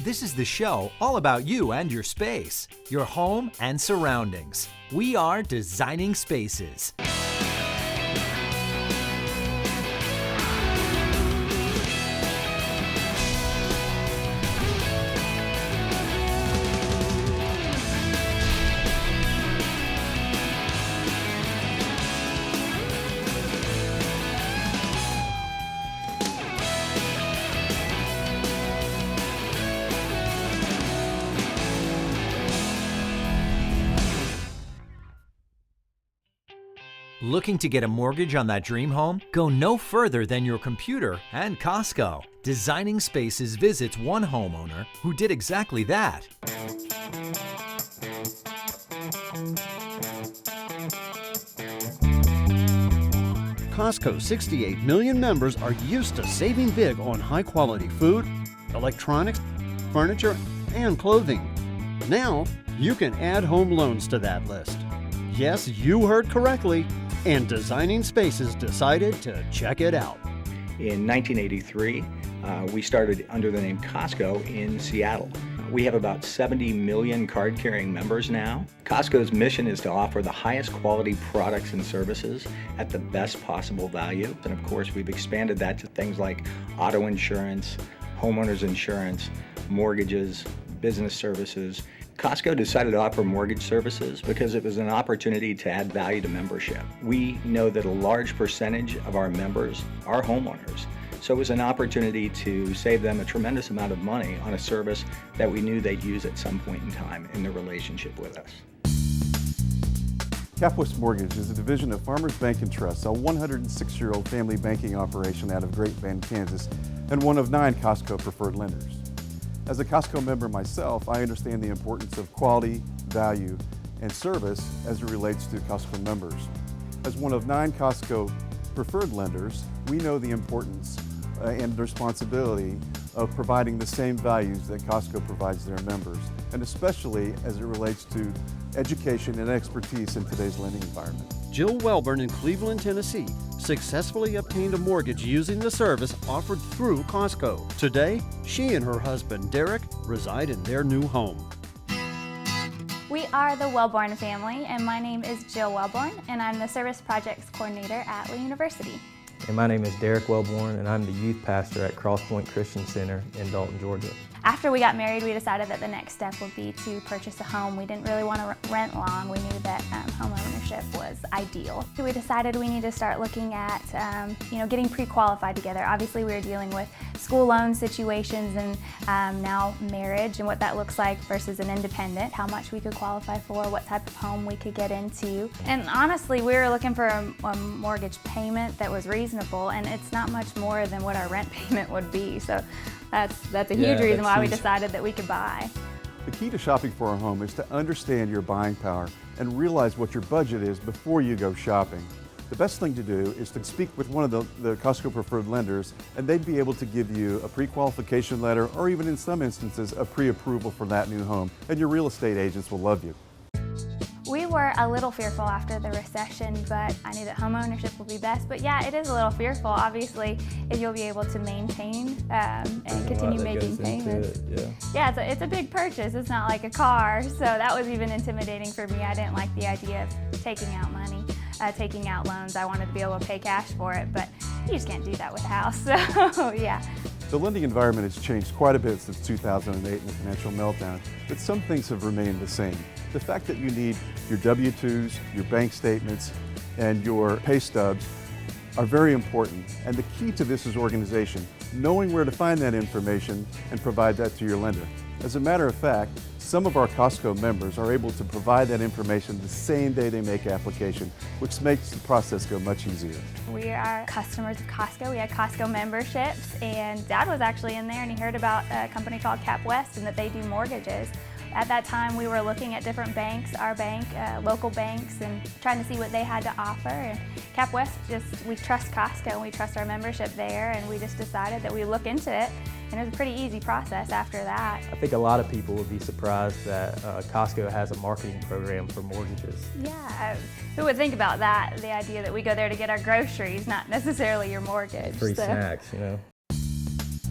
This is the show all about you and your space, your home and surroundings. We are Designing Spaces. Looking to get a mortgage on that dream home? Go no further than your computer and Costco. Designing Spaces visits one homeowner who did exactly that. Costco's 68 million members are used to saving big on high-quality food, electronics, furniture, and clothing. Now, you can add home loans to that list. Yes, you heard correctly, and Designing Spaces decided to check it out. In 1983, we started under the name Costco in Seattle. We have about 70 million card-carrying members now. Costco's mission is to offer the highest quality products and services at the best possible value. And of course, we've expanded that to things like auto insurance, homeowners insurance, mortgages, business services. Costco decided to offer mortgage services because it was an opportunity to add value to membership. We know that a large percentage of our members are homeowners, so it was an opportunity to save them a tremendous amount of money on a service that we knew they'd use at some point in time in their relationship with us. CapWest Mortgage is a division of Farmers Bank and Trust, a 106-year-old family banking operation out of Great Bend, Kansas, and one of 9 Costco Preferred Lenders. As a Costco member myself, I understand the importance of quality, value, and service as it relates to Costco members. As one of 9 Costco Preferred Lenders, we know the importance and responsibility of providing the same values that Costco provides their members, and especially as it relates to education and expertise in today's lending environment. Jill Welborn in Cleveland, Tennessee, successfully obtained a mortgage using the service offered through Costco. Today, she and her husband, Derrick, reside in their new home. We are the Welborn family, and my name is Jill Welborn, and I'm the Service Projects Coordinator at Lee University. And my name is Derrick Welborn, and I'm the youth pastor at Crosspoint Christian Center in Dalton, Georgia. After we got married, we decided that the next step would be to purchase a home. We didn't really want to rent long. We knew that home ownership was ideal. So we decided we need to start looking at, getting pre-qualified together. Obviously, we were dealing with school loan situations and now marriage and what that looks like versus an independent, how much we could qualify for, what type of home we could get into. And honestly, we were looking for a mortgage payment that was reasonable, and it's not much more than what our rent payment would be. So that's a huge reason why we decided that we could buy. The key to shopping for a home is to understand your buying power and realize what your budget is before you go shopping. The best thing to do is to speak with one of the Costco Preferred Lenders, and they'd be able to give you a pre-qualification letter, or even in some instances, a pre-approval for that new home, and your real estate agents will love you. We were a little fearful after the recession, but I knew that home ownership would be best. But yeah, it is a little fearful. Obviously, if you'll be able to maintain and continue making payments. It's a big purchase. It's not like a car, so that was even intimidating for me. I didn't like the idea of taking out money, taking out loans. I wanted to be able to pay cash for it, but you just can't do that with a house. So yeah. The lending environment has changed quite a bit since 2008 and the financial meltdown, but some things have remained the same. The fact that you need your W-2s, your bank statements, and your pay stubs are very important. And the key to this is organization, knowing where to find that information and provide that to your lender. As a matter of fact, some of our Costco members are able to provide that information the same day they make application, which makes the process go much easier. We are customers of Costco. We had Costco memberships, and Dad was actually in there and he heard about a company called CapWest and that they do mortgages. At that time, we were looking at different banks, our bank, local banks, and trying to see what they had to offer. And CapWest, we trust Costco and we trust our membership there, and we just decided that we look into it. And it was a pretty easy process after that. I think a lot of people would be surprised that Costco has a marketing program for mortgages. Yeah, who would think about that? The idea that we go there to get our groceries, not necessarily your mortgage. Free snacks, you know.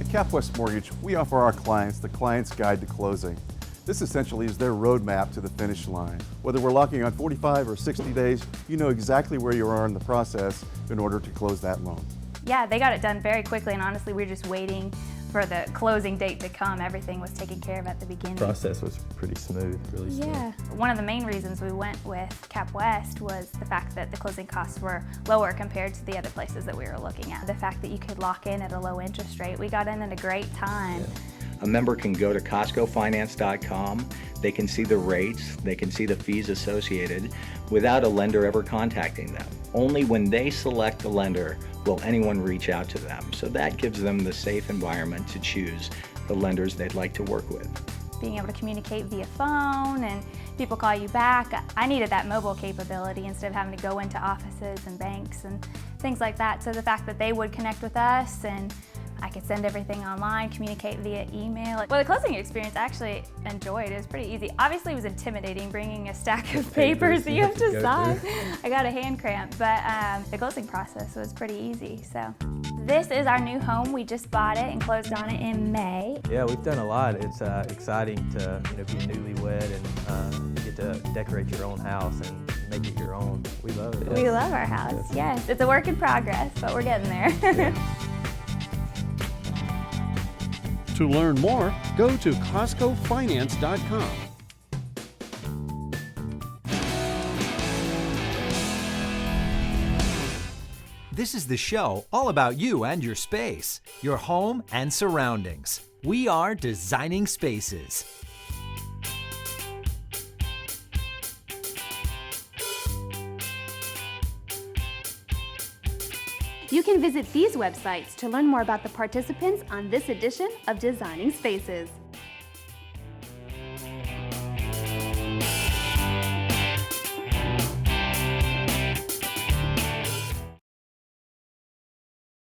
At Cap West Mortgage, we offer our clients the Client's Guide to Closing. This essentially is their roadmap to the finish line. Whether we're locking on 45 or 60 days, you know exactly where you are in the process in order to close that loan. Yeah, they got it done very quickly, and honestly, we were just waiting for the closing date to come. Everything was taken care of at the beginning. The process was pretty smooth, really smooth. Yeah. One of the main reasons we went with Cap West was the fact that the closing costs were lower compared to the other places that we were looking at. The fact that you could lock in at a low interest rate. We got in at a great time. A member can go to CostcoFinance.com. They can see the rates, they can see the fees associated without a lender ever contacting them. Only when they select the lender will anyone reach out to them. So that gives them the safe environment to choose the lenders they'd like to work with. Being able to communicate via phone and people call you back. I needed that mobile capability instead of having to go into offices and banks and things like that. So the fact that they would connect with us and I could send everything online, communicate via email. Well, the closing experience I actually enjoyed. It was pretty easy. Obviously, it was intimidating bringing a stack of papers that you have to sign. I got a hand cramp, but the closing process was pretty easy. So this is our new home. We just bought it and closed on it in May. Yeah, we've done a lot. It's exciting to be newlywed and get to decorate your own house and make it your own. We love it. We love our house, yes. It's a work in progress, but we're getting there. To learn more, go to CostcoFinance.com. This is the show all about you and your space, your home and surroundings. We are Designing Spaces. You can visit these websites to learn more about the participants on this edition of Designing Spaces.